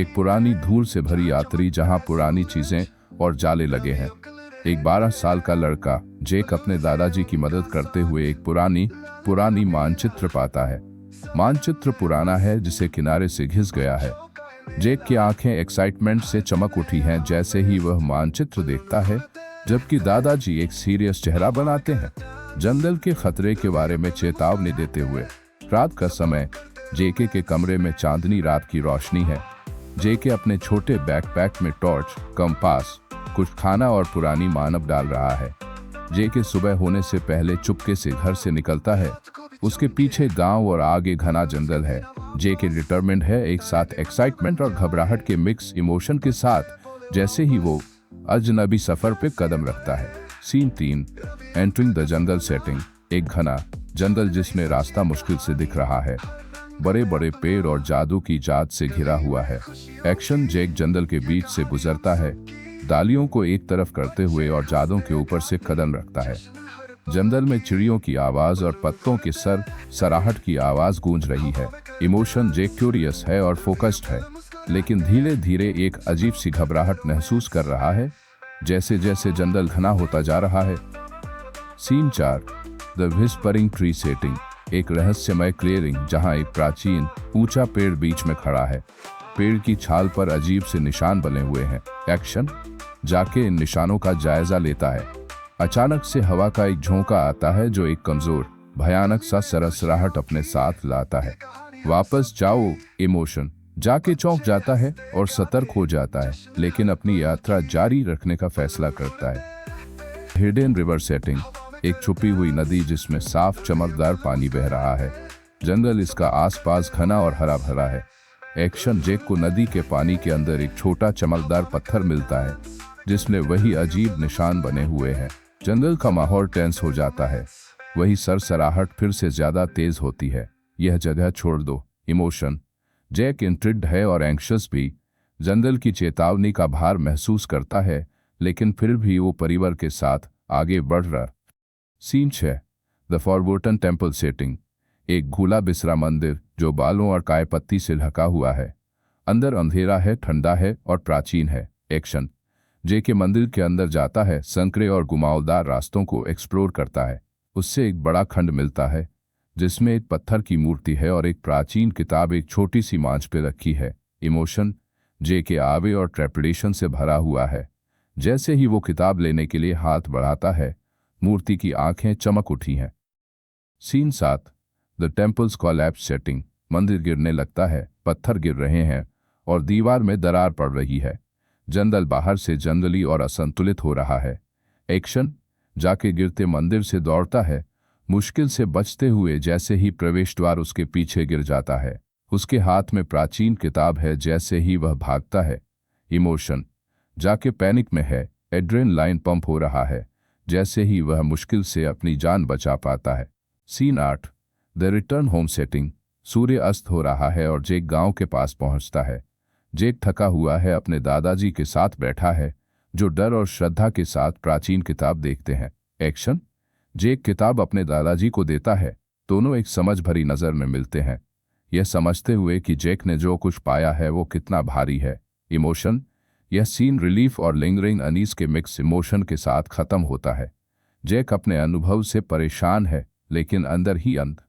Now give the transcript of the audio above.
एक पुरानी धूल से भरी यात्री जहां पुरानी चीजें और जाले लगे हैं। एक 12 साल का लड़का जेक अपने दादाजी की मदद करते हुए एक पुरानी मानचित्र पाता है। मानचित्र पुराना है, जिसे किनारे से घिस गया है। जेक की आंखें एक्साइटमेंट से चमक उठी हैं जैसे ही वह मानचित्र देखता है, जबकि दादाजी एक सीरियस चेहरा बनाते हैं, जंगल के खतरे के बारे में चेतावनी देते हुए। रात का समय, जेके के कमरे में चांदनी रात की रोशनी है। जेके अपने छोटे बैकपैक में टॉर्च, कंपास, कुछ खाना और पुरानी मानव डाल रहा है। जेके सुबह होने से पहले चुपके से घर से निकलता है। उसके पीछे गांव और आगे घना जंगल है। जेके डिटरमिन्ड है, एक साथ एक्साइटमेंट और घबराहट के मिक्स इमोशन के साथ, जैसे ही वो अजनबी सफर पे कदम रखता है। Scene 3, entering the jungle setting. एक घना जंगल जिसमें रास्ता मुश्किल से दिख रहा है। बड़े बड़े पेड़ और जादू की जात से घिरा हुआ है। एक्शन, जेक जंगल के बीच से गुजरता है, डालियों को एक तरफ करते हुए और जादों के ऊपर से कदम रखता है। जंगल में चिड़ियों की आवाज और पत्तों के सराहट की आवाज गूंज रही है। इमोशन, जेक क्यूरियस है और फोकस्ड है, लेकिन धीरे धीरे एक अजीब सी घबराहट महसूस कर रहा है, जैसे जैसे जंगल घना होता जा रहा है। Scene 4, the whispering tree setting. एक रहस्यमय क्लियरिंग जहां एक प्राचीन ऊंचा पेड़ बीच में खड़ा है। पेड़ की छाल पर अजीब से निशान बने हुए हैं। एक्शन, जाके इन निशानों का जायजा लेता है। अचानक से हवा का एक झोंका आता है जो एक कमजोर, भयानक सा सरसराहट अपने साथ लाता है। वापस जाओ। इमोशन, जाके चौंक जाता है और सतर्क हो जाता है, लेकिन अपनी यात्रा जारी रखने का फैसला करता है। Hidden river setting. एक छुपी हुई नदी जिसमें साफ चमकदार पानी बह रहा है। जंगल इसका आसपास घना और हरा भरा है। एक्शन, जेक को नदी के पानी के अंदर एक छोटा चमकदार पत्थर मिलता है, जिसमें वही अजीब निशान बने हुए हैं। जंगल का माहौल टेंस हो जाता है। वही सरसराहट फिर से ज्यादा तेज होती है। यह जगह छोड़ दो। इमोशन, जेक इंट्रिग्ड है और एंग्शियस भी। जंगल की चेतावनी का भार महसूस करता है, लेकिन फिर भी वो परिवार के साथ आगे बढ़ रहा। Scene 6, the forgotten temple setting. एक भूला बिसरा मंदिर जो बालों और काय पत्ती से ढका हुआ है। अंदर अंधेरा है, ठंडा है और प्राचीन है। एक्शन, जेके मंदिर के अंदर जाता है, संकरे और घुमावदार रास्तों को एक्सप्लोर करता है। उससे एक बड़ा खंड मिलता है, जिसमें एक पत्थर की मूर्ति है और एक प्राचीन किताब एक छोटी सी मांझ पे रखी है। इमोशन, जेके आवे और ट्रेपिडेशन से भरा हुआ है। जैसे ही वो किताब लेने के लिए हाथ बढ़ाता है, मूर्ति की आंखें चमक उठी हैं। Scene 7, the temple's collapse setting. मंदिर गिरने लगता है, पत्थर गिर रहे हैं और दीवार में दरार पड़ रही है। जंगल बाहर से जंगली और असंतुलित हो रहा है। एक्शन, जाके गिरते मंदिर से दौड़ता है, मुश्किल से बचते हुए, जैसे ही प्रवेश द्वार उसके पीछे गिर जाता है। उसके हाथ में प्राचीन किताब है। जैसे ही वह भागता है, इमोशन, जाके पैनिक में है। एड्रेनलाइन पंप हो रहा है, जैसे ही वह मुश्किल से अपनी जान बचा पाता है। Scene 8, the return home setting. सूर्य अस्त हो रहा है और जेक गांव के पास पहुंचता है। जेक थका हुआ है, अपने दादाजी के साथ बैठा है, जो डर और श्रद्धा के साथ प्राचीन किताब देखते हैं। एक्शन, जेक किताब अपने दादाजी को देता है। दोनों एक समझ भरी नजर में मिलते हैं, यह समझते हुए कि जेक ने जो कुछ पाया है वो कितना भारी है। इमोशन, यह सीन रिलीफ और लिंगरिंग अनीस के मिक्स इमोशन के साथ खत्म होता है। जेक अपने अनुभव से परेशान है, लेकिन अंदर ही अंदर